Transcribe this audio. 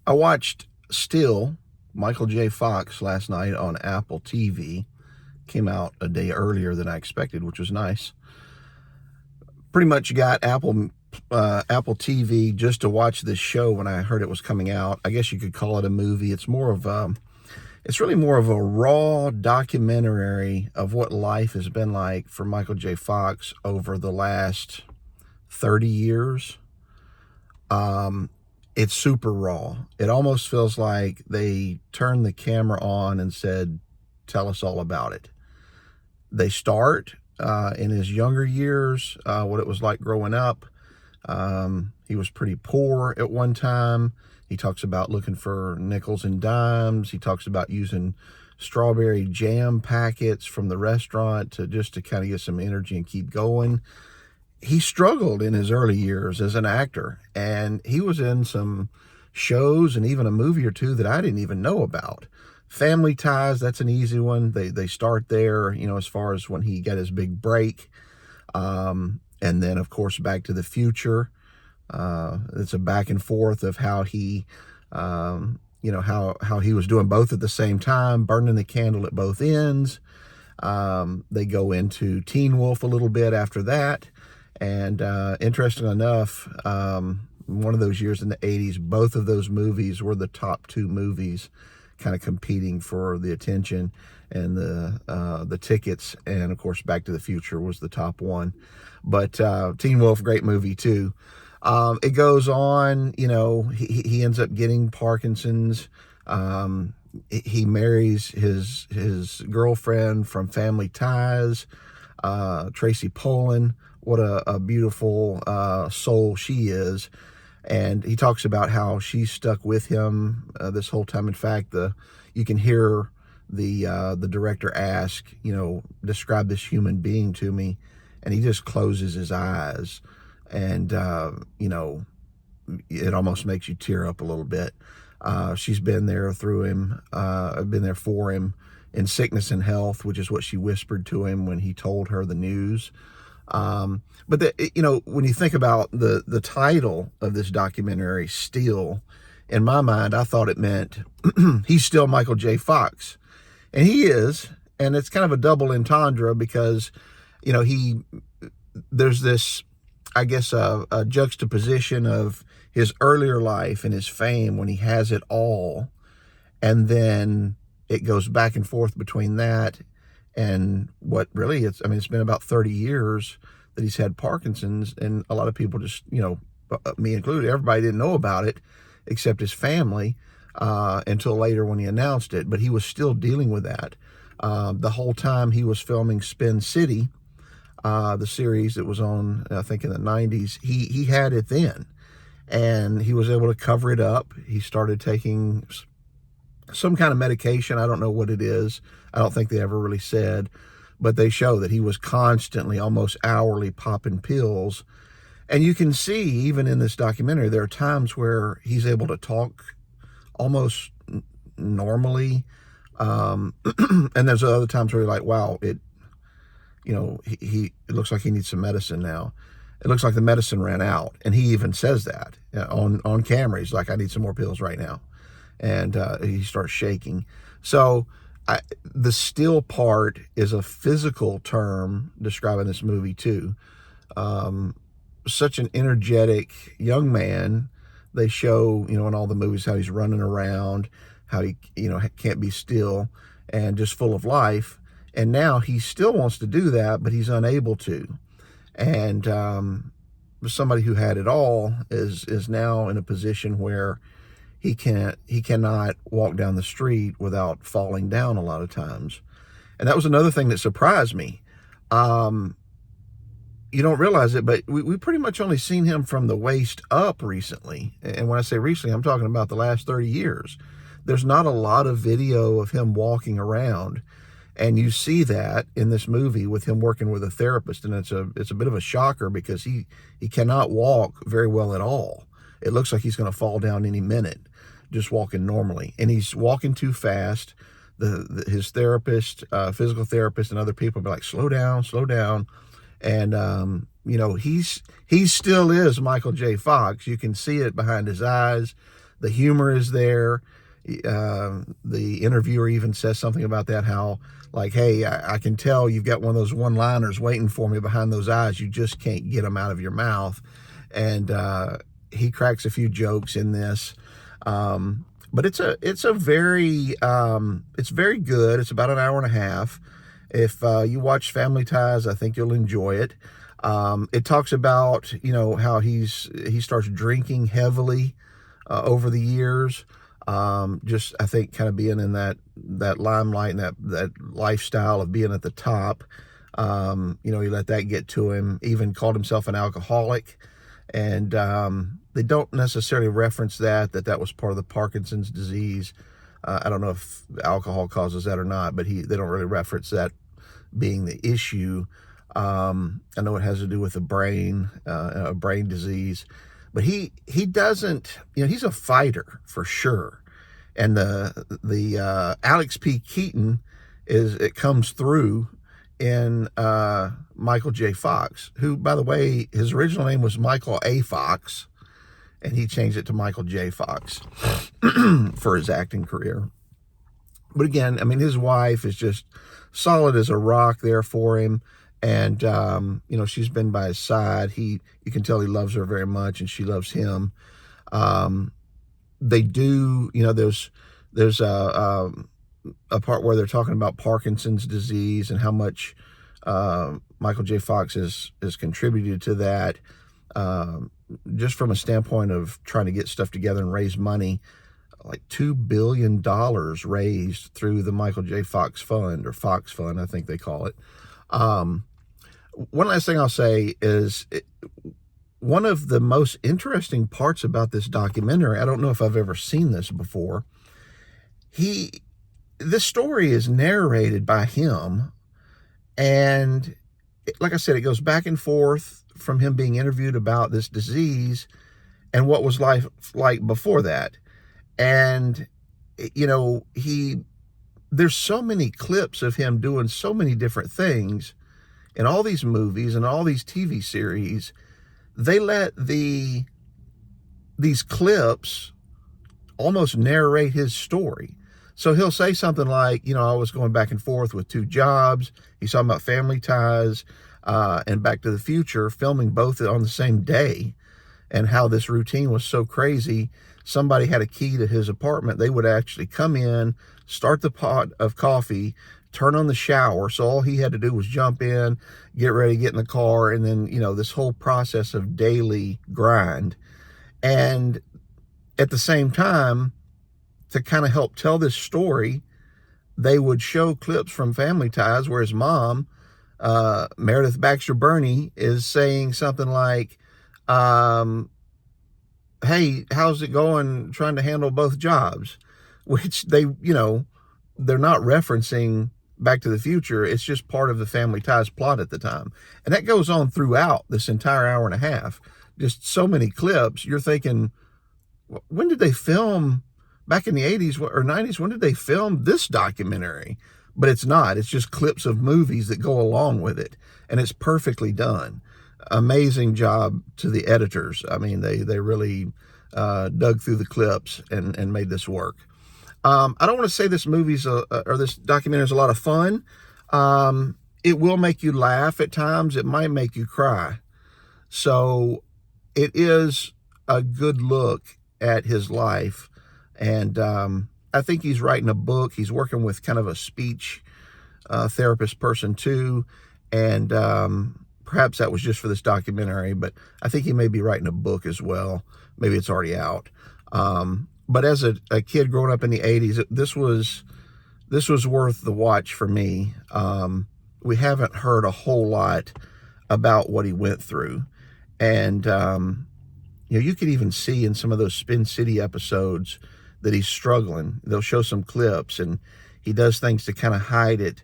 I watched Still, Michael J. Fox, last night on Apple TV. Came out a day earlier than I expected, which was nice. Pretty much got Apple TV just to watch this show when I heard it was coming out. I guess you could call it a movie. It's really more of a raw documentary of what life has been like for Michael J. Fox over the last 30 years. It's super raw. It almost feels like they turned the camera on and said, tell us all about it. They start in his younger years, what it was like growing up. He was pretty poor at one time. He talks about looking for nickels and dimes. He talks about using strawberry jam packets from the restaurant to kind of get some energy and keep going. He struggled in his early years as an actor, and he was in some shows and even a movie or two that I didn't even know about. Family Ties, that's an easy one. They start there, as far as when he got his big break. And then, of course, Back to the Future. It's a back and forth of how he, how he was doing both at the same time, burning the candle at both ends. They go into Teen Wolf a little bit after that. And interesting enough, one of those years in the 80s, both of those movies were the top two movies kind of competing for the attention and the tickets. And, of course, Back to the Future was the top one. But Teen Wolf, great movie, too. It goes on, he ends up getting Parkinson's. He marries his girlfriend from Family Ties, Tracy Pollon. What a beautiful soul she is. And he talks about how she's stuck with him this whole time. In fact, you can hear the director ask, describe this human being to me. And he just closes his eyes. And, it almost makes you tear up a little bit. She's been there through him. Been there for him in sickness and health, which is what she whispered to him when he told her the news. But when you think about the title of this documentary, Still, in my mind, I thought it meant he's still Michael J. Fox. And he is. And it's kind of a double entendre because, there's this, I guess, a juxtaposition of his earlier life and his fame when he has it all. And then it goes back and forth between that and what really it's been about 30 years that he's had Parkinson's, and a lot of people just, me included, everybody didn't know about it except his family until later when he announced it. But he was still dealing with that. The whole time he was filming Spin City, the series that was on, I think, in the 90s, he had it then. And he was able to cover it up. He started taking some kind of medication. I don't know what it is. I don't think they ever really said. But they show that he was constantly, almost hourly, popping pills. And you can see, even in this documentary, there are times where he's able to talk almost normally. And there's other times where you're like, wow, it looks like he needs some medicine now. It looks like the medicine ran out. And he even says that on camera. He's like, I need some more pills right now. And he starts shaking. So the still part is a physical term describing this movie too. Such an energetic young man. They show, in all the movies, how he's running around, how he, can't be still and just full of life. And now he still wants to do that, but he's unable to. And somebody who had it all is now in a position where he cannot walk down the street without falling down a lot of times. And that was another thing that surprised me. You don't realize it, but we pretty much only seen him from the waist up recently. And when I say recently, I'm talking about the last 30 years. There's not a lot of video of him walking around. And you see that in this movie with him working with a therapist. And it's a bit of a shocker because he cannot walk very well at all. It looks like he's going to fall down any minute, just walking normally. And he's walking too fast. His therapist, physical therapist, and other people be like, slow down, slow down. And, he still is Michael J. Fox. You can see it behind his eyes. The humor is there. The interviewer even says something about that, how like, hey, I can tell you've got one of those one-liners waiting for me behind those eyes. You just can't get them out of your mouth. And he cracks a few jokes in this. But it's very good. It's about an hour and a half. If you watch Family Ties, I think you'll enjoy it. It talks about, how he starts drinking heavily over the years. Just, I think, kind of being in that limelight and that lifestyle of being at the top. He let that get to him. Even called himself an alcoholic. And they don't necessarily reference that was part of the Parkinson's disease. I don't know if alcohol causes that or not, but they don't really reference that being the issue. I know it has to do with the brain, a brain disease, but he doesn't, he's a fighter for sure. And the Alex P. Keaton it comes through in Michael J. Fox, who, by the way, his original name was Michael A. Fox, and he changed it to Michael J. Fox for his acting career. But again, I mean, his wife is just solid as a rock there for him. And, she's been by his side. You can tell he loves her very much, and she loves him. They do, there's a part where they're talking about Parkinson's disease and how much Michael J. Fox has contributed to that, just from a standpoint of trying to get stuff together and raise money. Like $2 billion raised through the Michael J. Fox Fund, or Fox Fund, I think they call it. One last thing I'll say is one of the most interesting parts about this documentary, I don't know if I've ever seen this before, this story is narrated by him, and like I said, it goes back and forth from him being interviewed about this disease and what was life like before that. And, there's so many clips of him doing so many different things in all these movies and all these TV series. They let these clips almost narrate his story. So he'll say something like, I was going back and forth with 2 jobs. He's talking about Family Ties and Back to the Future, filming both on the same day, and how this routine was so crazy. Somebody had a key to his apartment. They would actually come in, start the pot of coffee, turn on the shower. So all he had to do was jump in, get ready, get in the car, and then, this whole process of daily grind. And at the same time, to kind of help tell this story, they would show clips from Family Ties where his mom, Meredith Baxter Burney, is saying something like, hey, how's it going trying to handle both jobs? Which they're not referencing Back to the Future. It's just part of the Family Ties plot at the time. And that goes on throughout this entire hour and a half. Just so many clips. You're thinking, when did they film, back in the 80s or 90s, when did they film this documentary? But it's not. It's just clips of movies that go along with it. And it's perfectly done. Amazing job to the editors. I mean, they really dug through the clips and made this work. I don't want to say this this documentary is a lot of fun. It will make you laugh at times. It might make you cry. So it is a good look at his life. And I think he's writing a book. He's working with kind of a speech therapist person too. And perhaps that was just for this documentary, but I think he may be writing a book as well. Maybe it's already out. But as a kid growing up in the 80s, this was worth the watch for me. We haven't heard a whole lot about what he went through. And, you could even see in some of those Spin City episodes that he's struggling. They'll show some clips, and he does things to kind of hide it.